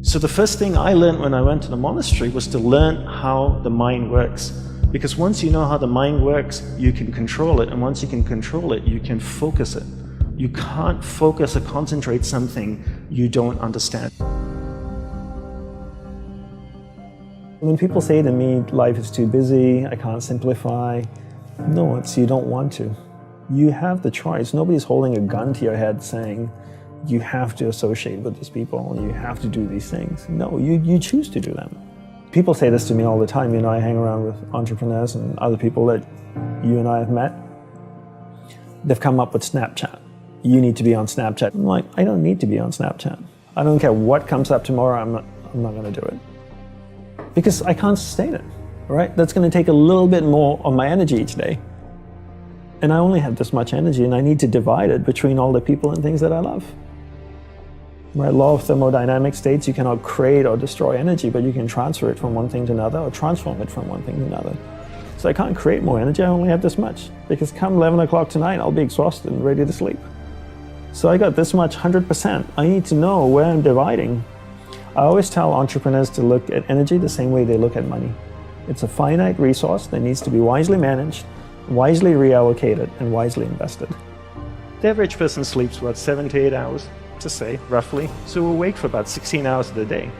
So the first thing I learned when I went to the monastery was to learn how the mind works. Because once you know how the mind works, you can control it. And once you can control it, you can focus it. You can't focus or concentrate something you don't understand. When people say to me, life is too busy, I can't simplify, no, it's you don't want to. You have the choice. Nobody's holding a gun to your head saying, you have to associate with these people, you have to do these things. No, you choose to do them. People say this to me all the time. You know, I hang around with entrepreneurs and other people that you and I have met. They've come up with Snapchat. You need to be on Snapchat. I'm like, I don't need to be on Snapchat. I don't care what comes up tomorrow, I'm not going to do it. Because I can't sustain it, right? That's going to take a little bit more of my energy each day. And I only have this much energy, and I need to divide it between all the people and things that I love. Right? Law of thermodynamics states you cannot create or destroy energy, but you can transfer it from one thing to another or transform it from one thing to another. So I can't create more energy, I only have this much. Because come 11 o'clock tonight, I'll be exhausted and ready to sleep. So I got this much, 100%. I need to know where I'm dividing. I always tell entrepreneurs to look at energy the same way they look at money. It's a finite resource that needs to be wisely managed, wisely reallocated, and wisely invested. The average person sleeps, what, 7 to 8 hours, to say, roughly. So we're awake for about 16 hours of the day.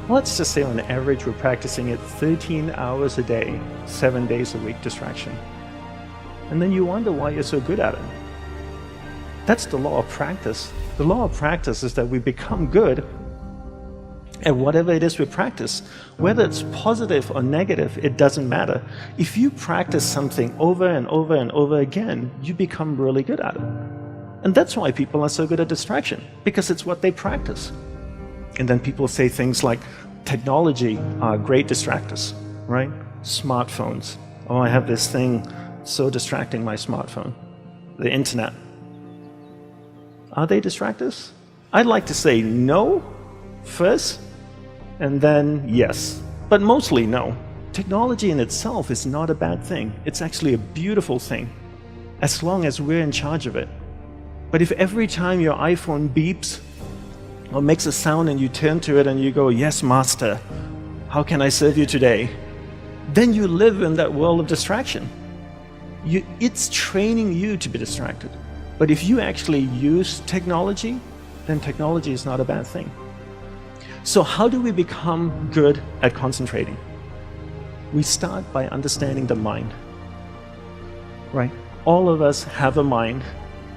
Let's just say on average we're practicing it 13 hours a day, 7 days a week distraction. And then you wonder why you're so good at it. That's the law of practice. The law of practice is that we become good at whatever it is we practice. Whether it's positive or negative, it doesn't matter. If you practice something over and over and over again, you become really good at it. And that's why people are so good at distraction, because it's what they practice. And then people say things like, technology are great distractors, right? Smartphones. Oh, I have this thing so distracting, my smartphone. The internet. Are they distractors? I'd like to say no first, and then yes. But mostly no. Technology in itself is not a bad thing. It's actually a beautiful thing, as long as we're in charge of it. But if every time your iPhone beeps or makes a sound and you turn to it and you go, yes, master, how can I serve you today? Then you live in that world of distraction. It's training you to be distracted. But if you actually use technology, then technology is not a bad thing. So how do we become good at concentrating? We start by understanding the mind, right? All of us have a mind.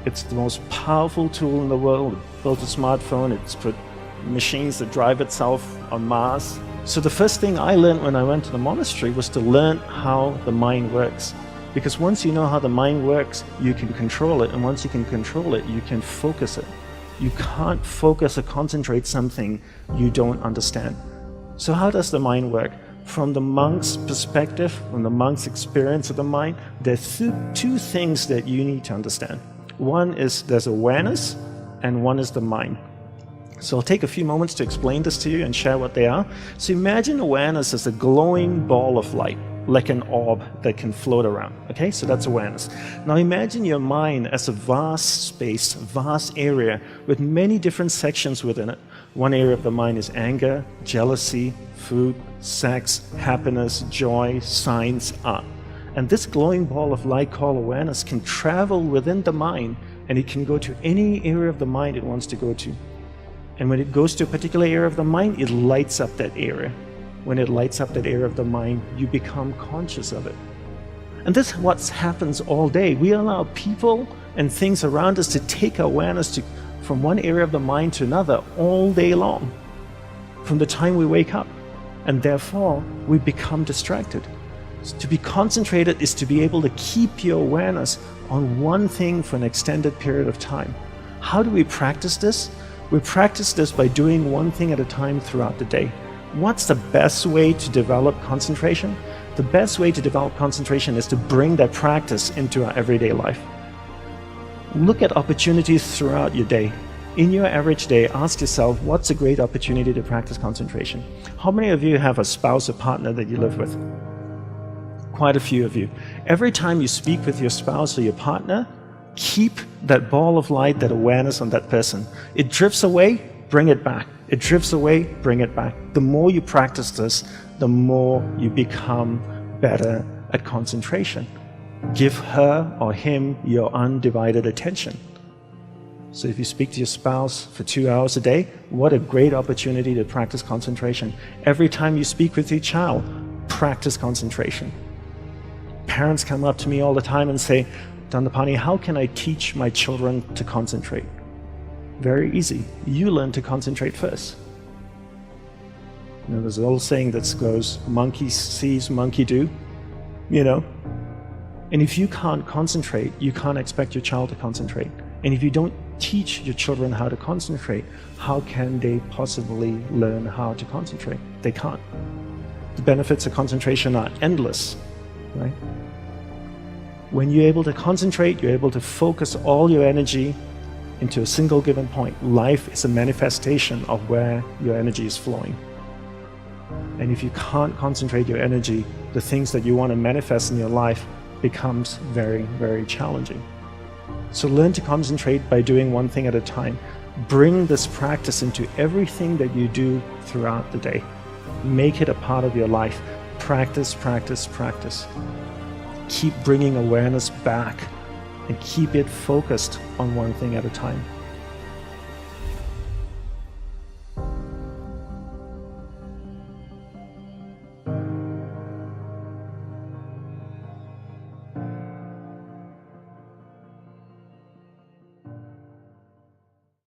It's the most powerful tool in the world. It built a smartphone, it's put machines that drive itself on Mars. So the first thing I learned when I went to the monastery was to learn how the mind works. Because once you know how the mind works, you can control it. And once you can control it, you can focus it. You can't focus or concentrate something you don't understand. So how does the mind work? From the monk's perspective, from the monk's experience of the mind, there's two things that you need to understand. One is there's awareness, and one is the mind. So I'll take a few moments to explain this to you and share what they are. So imagine awareness as a glowing ball of light, like an orb that can float around. Okay, so that's awareness. Now imagine your mind as a vast space, vast area with many different sections within it. One area of the mind is anger, jealousy, food, sex, happiness, joy, science, art. And this glowing ball of light called awareness can travel within the mind, and it can go to any area of the mind it wants to go to. And when it goes to a particular area of the mind, it lights up that area. When it lights up that area of the mind, you become conscious of it. And this is what happens all day. We allow people and things around us to take awareness from one area of the mind to another all day long, from the time we wake up. And therefore, we become distracted. To be concentrated is to be able to keep your awareness on one thing for an extended period of time. How do we practice this? We practice this by doing one thing at a time throughout the day. What's the best way to develop concentration? The best way to develop concentration is to bring that practice into our everyday life. Look at opportunities throughout your day. In your average day, ask yourself, what's a great opportunity to practice concentration? How many of you have a spouse or partner that you live with? Quite a few of you. Every time you speak with your spouse or your partner, keep that ball of light, that awareness on that person. It drifts away, bring it back. It drifts away, bring it back. The more you practice this, the more you become better at concentration. Give her or him your undivided attention. So if you speak to your spouse for 2 hours a day, what a great opportunity to practice concentration. Every time you speak with your child, practice concentration. Parents come up to me all the time and say, Dandapani, how can I teach my children to concentrate? Very easy. You learn to concentrate first. There's an old saying that goes, monkey sees, monkey do, And if you can't concentrate, you can't expect your child to concentrate. And if you don't teach your children how to concentrate, how can they possibly learn how to concentrate? They can't. The benefits of concentration are endless, right? When you're able to concentrate, you're able to focus all your energy into a single given point. Life is a manifestation of where your energy is flowing. And if you can't concentrate your energy, the things that you want to manifest in your life becomes very, very challenging. So learn to concentrate by doing one thing at a time. Bring this practice into everything that you do throughout the day. Make it a part of your life. Practice, practice, practice. Keep bringing awareness back and keep it focused on one thing at a time.